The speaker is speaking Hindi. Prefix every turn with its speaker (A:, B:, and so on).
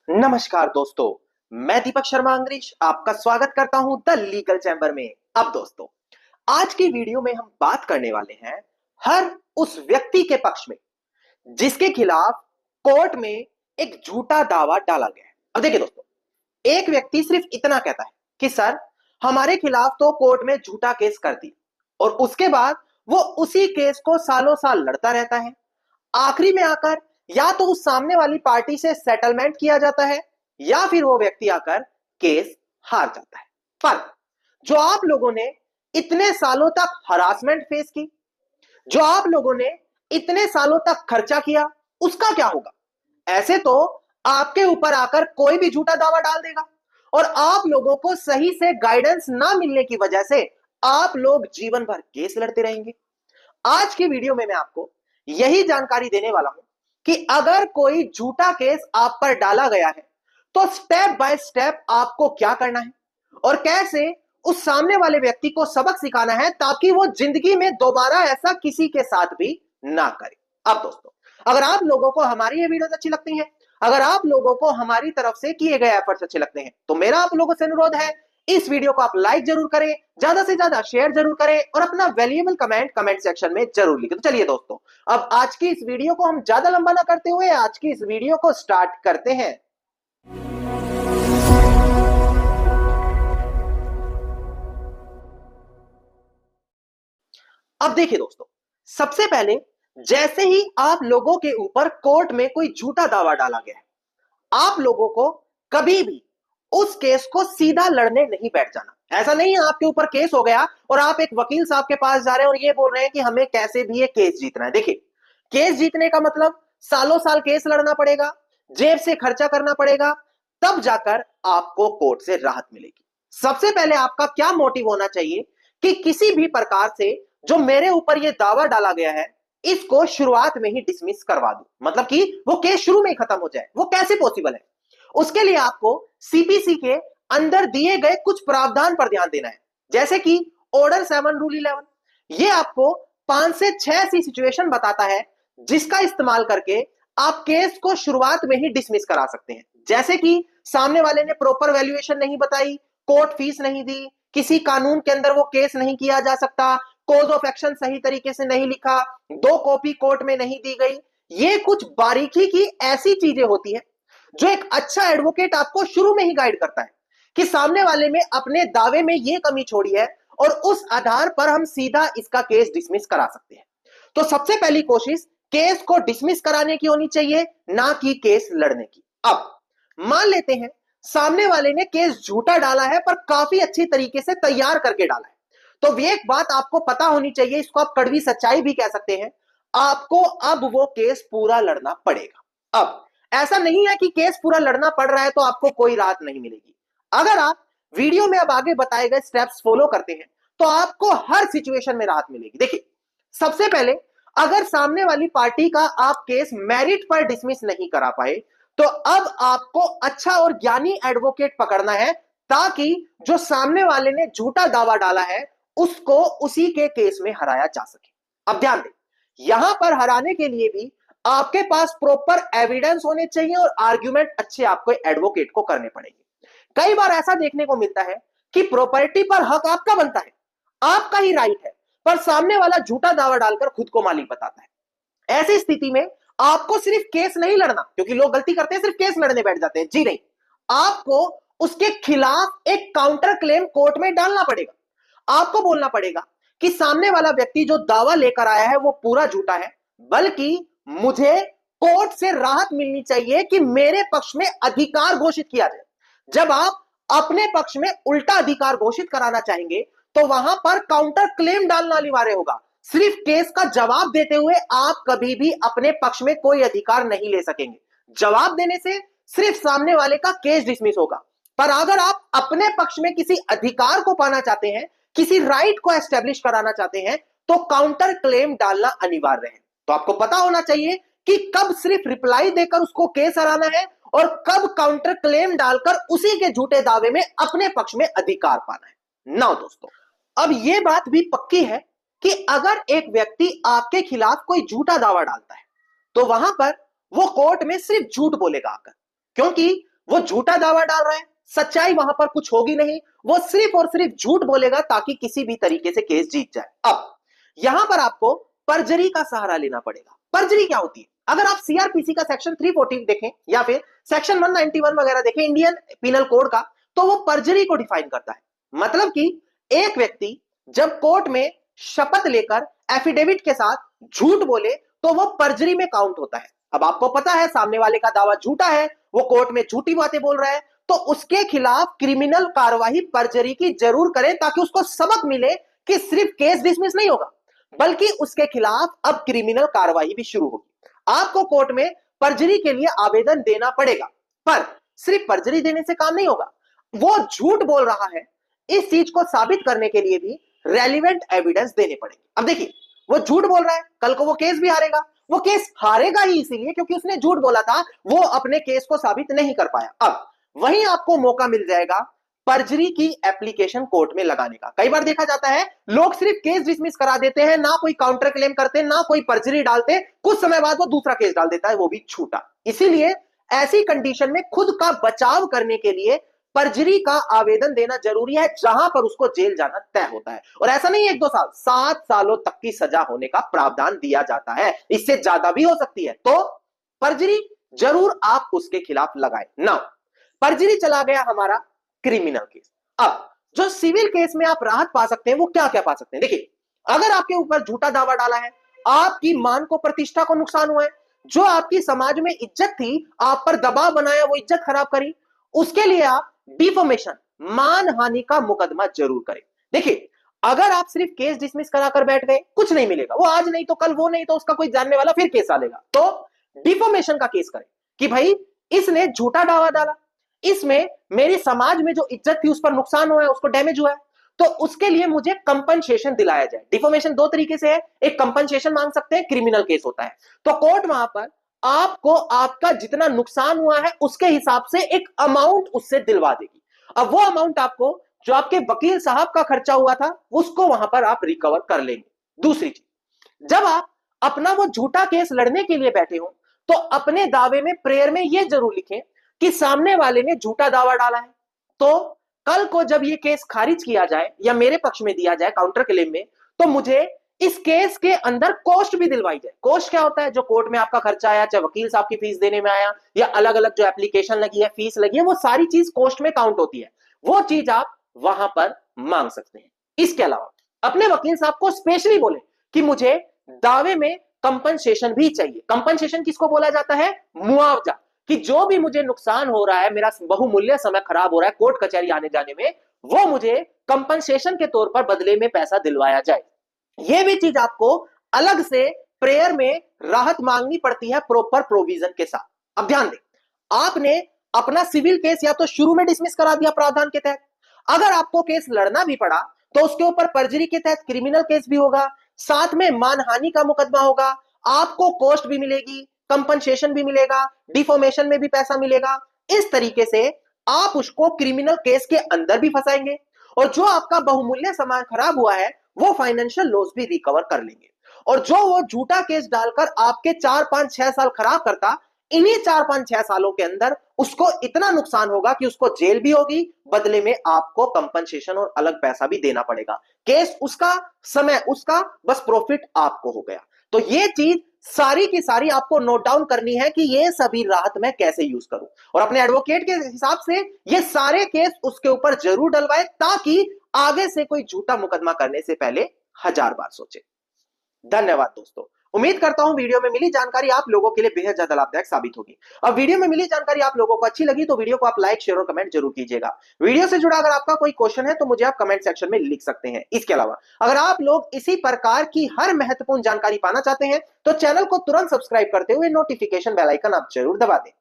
A: नमस्कार दोस्तों, मैं दीपक शर्मा अंग्रेज आपका स्वागत करता हूं द लीगल चैम्बर में। अब दोस्तों, आज की वीडियो में हम बात करने वाले हैं हर उस व्यक्ति के पक्ष में जिसके खिलाफ कोर्ट में एक झूठा दावा डाला गया है। अब देखिए दोस्तों, एक व्यक्ति सिर्फ इतना कहता है कि सर हमारे खिलाफ तो कोर्ट में झूठा केस कर दिया, और उसके बाद वो उसी केस को सालों साल लड़ता रहता है। आखिरी में आकर या तो उस सामने वाली पार्टी से सेटलमेंट किया जाता है या फिर वो व्यक्ति आकर केस हार जाता है। पर जो आप लोगों ने इतने सालों तक हरासमेंट फेस की, जो आप लोगों ने इतने सालों तक खर्चा किया, उसका क्या होगा? ऐसे तो आपके ऊपर आकर कोई भी झूठा दावा डाल देगा, और आप लोगों को सही से गाइडेंस ना मिलने की वजह से आप लोग जीवन भर केस लड़ते रहेंगे। आज की वीडियो में मैं आपको यही जानकारी देने वाला हूं कि अगर कोई झूठा केस आप पर डाला गया है तो स्टेप बाय स्टेप आपको क्या करना है और कैसे उस सामने वाले व्यक्ति को सबक सिखाना है ताकि वो जिंदगी में दोबारा ऐसा किसी के साथ भी ना करे। अब दोस्तों, अगर आप लोगों को हमारी ये वीडियोस अच्छी लगती हैं, अगर आप लोगों को हमारी तरफ से किए गए एफर्ट्स अच्छे लगते हैं, तो मेरा आप लोगों से अनुरोध है, इस वीडियो को आप लाइक जरूर करें, ज्यादा से ज्यादा शेयर जरूर करें और अपना वैल्यूएबल कमेंट सेक्शन में जरूर लिखें। तो चलिए दोस्तों, अब आज की इस वीडियो को हम ज्यादा लंबा ना करते हुए आज की इस वीडियो को स्टार्ट करते हैं। अब देखिए दोस्तों, सबसे पहले जैसे ही आप लोगों के ऊपर कोर्ट में कोई झूठा दावा डाला गया है, आप लोगों को कभी भी उस केस को सीधा लड़ने नहीं बैठ जाना। ऐसा नहीं है आपके ऊपर केस हो गया और आप एक वकील साहब के पास जा रहे हैं और ये बोल रहे हैं कि हमें कैसे भी ये केस जीतना है। देखिए, केस जीतने का मतलब सालों साल केस लड़ना पड़ेगा, जेब से खर्चा करना पड़ेगा, तब जाकर आपको कोर्ट से राहत मिलेगी। सबसे पहले आपका क्या मोटिव होना चाहिए कि किसी भी प्रकार से जो मेरे ऊपर ये दावा डाला गया है इसको शुरुआत में ही डिसमिस करवा दूं, मतलब कि वो केस शुरू में ही खत्म हो जाए। वो कैसे पॉसिबल है? उसके लिए आपको सीपीसी के अंदर दिए गए कुछ प्रावधान पर ध्यान देना है, जैसे कि ऑर्डर 7 रूल 11। ये आपको 5 से 6 ऐसी सिचुएशन बताता है जिसका इस्तेमाल करके आप केस को शुरुआत में ही डिसमिस करा सकते हैं। जैसे कि सामने वाले ने प्रॉपर वैल्यूएशन नहीं बताई, कोर्ट फीस नहीं दी, किसी कानून के अंदर वो केस नहीं किया जा सकता, कोज ऑफ एक्शन सही तरीके से नहीं लिखा, 2 कॉपी कोर्ट में नहीं दी गई। ये कुछ बारीकी की ऐसी चीजें होती है जो एक अच्छा एडवोकेट आपको शुरू में ही गाइड करता है कि सामने वाले में अपने दावे में ये कमी छोड़ी है और उस आधार पर हम सीधा इसका केस डिसमिस करा सकते हैं। तो सबसे पहली कोशिश केस को डिसमिस कराने की होनी चाहिए, ना कि केस लड़ने की। अब मान लेते हैं सामने वाले ने केस झूठा डाला है पर काफी अच्छी तरीके से तैयार करके डाला है, तो ये एक बात आपको पता होनी चाहिए, इसको आप कड़वी सच्चाई भी कह सकते हैं, आपको अब वो केस पूरा लड़ना पड़ेगा। अब ऐसा नहीं है कि केस पूरा लड़ना पड़ रहा है तो आपको कोई राहत नहीं मिलेगी। अगर आप वीडियो में अब आगे बताए गए स्टेप्स फॉलो करते हैं तो आपको हर सिचुएशन में राहत मिलेगी। देखिए, सबसे पहले अगर सामने वाली पार्टी का आप केस मेरिट पर डिसमिस नहीं करा पाए तो अब आपको अच्छा और ज्ञानी एडवोकेट पकड़ना है ताकि जो सामने वाले ने झूठा दावा डाला है उसको उसी के केस में हराया जा सके। अब ध्यान दें, यहां पर हराने के लिए भी आपके पास प्रॉपर एविडेंस होने चाहिए और आर्ग्यूमेंट अच्छे आपको एडवोकेट को करने पड़ेंगे। कई बार ऐसा देखने को मिलता है कि प्रॉपर्टी पर हक आपका बनता है, आपका ही राइट है, पर सामने वाला झूठा दावा डालकर खुद को मालिक बताता है। ऐसी स्थिति में आपको सिर्फ केस नहीं लड़ना, क्योंकि लोग गलती करते हैं सिर्फ केस लड़ने बैठ जाते हैं। जी नहीं, आपको उसके खिलाफ एक काउंटर क्लेम कोर्ट में डालना पड़ेगा। आपको बोलना पड़ेगा कि सामने वाला व्यक्ति जो दावा लेकर आया है वो पूरा झूठा है, बल्कि मुझे कोर्ट से राहत मिलनी चाहिए कि मेरे पक्ष में अधिकार घोषित किया जाए। जब आप अपने पक्ष में उल्टा अधिकार घोषित कराना चाहेंगे तो वहां पर काउंटर क्लेम डालना अनिवार्य होगा। सिर्फ केस का जवाब देते हुए आप कभी भी अपने पक्ष में कोई अधिकार नहीं ले सकेंगे। जवाब देने से सिर्फ सामने वाले का केस डिसमिस होगा, पर अगर आप अपने पक्ष में किसी अधिकार को पाना चाहते हैं, किसी राइट को एस्टेब्लिश कराना चाहते हैं, तो काउंटर क्लेम डालना अनिवार्य है। तो आपको पता होना चाहिए कि कब सिर्फ रिप्लाई देकर उसको केस हराना है और कब काउंटर क्लेम डालकर उसी के झूठे दावे में अपने पक्ष में अधिकार पाना है। नाउ दोस्तों, अब यह बात भी पक्की है कि अगर एक व्यक्ति आपके खिलाफ कोई झूठा दावा डालता है तो वहां पर वो कोर्ट में सिर्फ झूठ बोलेगा आकर, क्योंकि वो झूठा दावा डाल रहा है, सच्चाई वहां पर कुछ होगी नहीं, वो सिर्फ और सिर्फ झूठ बोलेगा ताकि किसी भी तरीके से केस जीत जाए। अब यहां पर आपको परजरी का सहारा लेना पड़ेगा। परजरी क्या होती है? अगर आप सीआरपीसी का सेक्शन 314 देखें या फिर सेक्शन 191 वगैरह देखें इंडियन पिनल कोड का, तो वो परजरी को डिफाइन करता है। मतलब कि एक व्यक्ति जब कोर्ट में शपथ लेकर एफिडेविट के साथ झूठ बोले तो वो परजरी में काउंट होता है। अब आपको पता है सामने वाले का दावा झूठा है, वो कोर्ट में झूठी बातें बोल रहा है, तो उसके खिलाफ क्रिमिनल कार्रवाई परजरी की जरूर करें ताकि उसको सबक मिले कि सिर्फ केस डिसमिस नहीं होगा बल्कि उसके खिलाफ अब क्रिमिनल कार्रवाई भी शुरू होगी। आपको कोर्ट में परजरी के लिए आवेदन देना पड़ेगा, पर सिर्फ परजरी देने से काम नहीं होगा। वो झूठ बोल रहा है इस चीज को साबित करने के लिए भी रेलिवेंट एविडेंस देने पड़ेंगे। अब देखिए, वो झूठ बोल रहा है, कल को वो केस भी हारेगा। वो केस हारेगा ही इसीलिए क्योंकि उसने झूठ बोला था, वो अपने केस को साबित नहीं कर पाया। अब वहीं आपको मौका मिल जाएगा परजरी की एप्लीकेशन कोर्ट में लगाने का। कई बार देखा जाता है लोग सिर्फ केस डिसमिस करा देते हैं, ना कोई काउंटर क्लेम करते, ना कोई परजरी डालते, कुछ समय बाद वो दूसरा केस डाल देता है, वो भी झूठा। इसीलिए ऐसी कंडीशन में खुद का बचाव करने के लिए परजरी का आवेदन देना जरूरी है, जहां पर उसको जेल जाना तय होता है। और ऐसा नहीं 1-2 साल, 7 सालों तक की सजा होने का प्रावधान दिया जाता है, इससे ज्यादा भी हो सकती है। तो परजरी जरूर आप उसके खिलाफ लगाए ना। परजरी चला गया हमारा क्रिमिनल केस। अब जो सिविल केस में आप राहत पा सकते हैं वो क्या क्या पा सकते हैं? देखिए, अगर आपके ऊपर झूठा दावा डाला है, आपकी मान को, प्रतिष्ठा को नुकसान हुआ है, जो आपकी समाज में इज्जत थी, आप पर दबाव बनाया, वो इज्जत खराब करी, उसके लिए आप डिफॉर्मेशन, मानहानि का मुकदमा जरूर करें। देखिए, अगर आप सिर्फ केस डिसमिस कराकर बैठ गए, कुछ नहीं मिलेगा, वो आज नहीं तो कल, वो नहीं तो उसका कोई जानने वाला फिर केस डालेगा। तो डिफॉर्मेशन का केस करें कि भाई इसने झूठा दावा डाला, इसमें मेरी समाज में जो इज्जत थी उस पर नुकसान हुआ है, उसको डैमेज हुआ है, तो उसके लिए मुझे कंपनसेशन दिलाया जाए। डिफॉर्मेशन 2 तरीके से है, एक कंपनसेशन मांग सकते हैं, क्रिमिनल केस होता है तो कोर्ट वहां पर आपको आपका जितना नुकसान हुआ है उसके हिसाब से एक अमाउंट उससे दिलवा देगी। अब वो अमाउंट आपको, जो आपके वकील साहब का खर्चा हुआ था, उसको वहां पर आप रिकवर कर लेंगे। दूसरी चीज, जब आप अपना वो झूठा केस लड़ने के लिए बैठे हो तो अपने दावे में, प्रेयर में ये जरूर लिखें कि सामने वाले ने झूठा दावा डाला है, तो कल को जब ये केस खारिज किया जाए या मेरे पक्ष में दिया जाए काउंटर क्लेम में, तो मुझे इस केस के अंदर कॉस्ट भी दिलवाई जाए। कॉस्ट क्या होता है? जो कोर्ट में आपका खर्चा आया, चाहे वकील साहब की फीस देने में आया या अलग अलग जो एप्लीकेशन लगी है, फीस लगी है, वो सारी चीज कॉस्ट में काउंट होती है। वो चीज आप वहां पर मांग सकते हैं। इसके अलावा अपने वकील साहब को स्पेशली बोले कि मुझे दावे में कंपनसेशन भी चाहिए। कंपनसेशन किसको बोला जाता है? मुआवजा, कि जो भी मुझे नुकसान हो रहा है, मेरा बहुमूल्य समय खराब हो रहा है कोर्ट कचहरी आने जाने में, वो मुझे कंपनसेशन के तौर पर बदले में पैसा दिलवाया जाए। यह भी चीज आपको अलग से प्रेयर में राहत मांगनी पड़ती है प्रॉपर प्रोविजन के साथ। अब ध्यान दें, आपने अपना सिविल केस या तो शुरू में डिसमिस करा दिया प्रावधान के तहत, अगर आपको केस लड़ना भी पड़ा तो उसके ऊपर परजरी के तहत क्रिमिनल केस भी होगा, साथ में मानहानि का मुकदमा होगा, आपको कॉस्ट भी मिलेगी, कंपनसेशन भी मिलेगा, डिफॉर्मेशन में भी पैसा मिलेगा। इस तरीके से आप उसको क्रिमिनल केस के अंदर भी फंसाएंगे और जो आपका बहुमूल्य समय खराब हुआ है वो फाइनेंशियल लॉस भी रिकवर कर लेंगे। और जो वो झूठा केस डालकर आपके 4-5-6 साल खराब करता, इन्हीं 4-5-6 सालों के अंदर उसको इतना नुकसान होगा कि उसको जेल भी होगी, बदले में आपको कंपनसेशन और अलग पैसा भी देना पड़ेगा। केस उसका, समय उसका, बस प्रॉफिट आपको हो गया। तो ये चीज सारी की सारी आपको नोट डाउन करनी है कि ये सभी राहत मैं कैसे यूज करूं, और अपने एडवोकेट के हिसाब से ये सारे केस उसके ऊपर जरूर डलवाए ताकि आगे से कोई झूठा मुकदमा करने से पहले 1000 बार सोचे। धन्यवाद दोस्तों, उम्मीद करता हूं वीडियो में मिली जानकारी आप लोगों के लिए बेहद ज्यादा लाभदायक साबित होगी। अब वीडियो में मिली जानकारी आप लोगों को अच्छी लगी तो वीडियो को आप लाइक, शेयर और कमेंट जरूर कीजिएगा। वीडियो से जुड़ा अगर आपका कोई क्वेश्चन है तो मुझे आप कमेंट सेक्शन में लिख सकते हैं। इसके अलावा अगर आप लोग इसी प्रकार की हर महत्वपूर्ण जानकारी पाना चाहते हैं तो चैनल को तुरंत सब्सक्राइब करते हुए नोटिफिकेशन बेल आइकन आप जरूर दबा दें।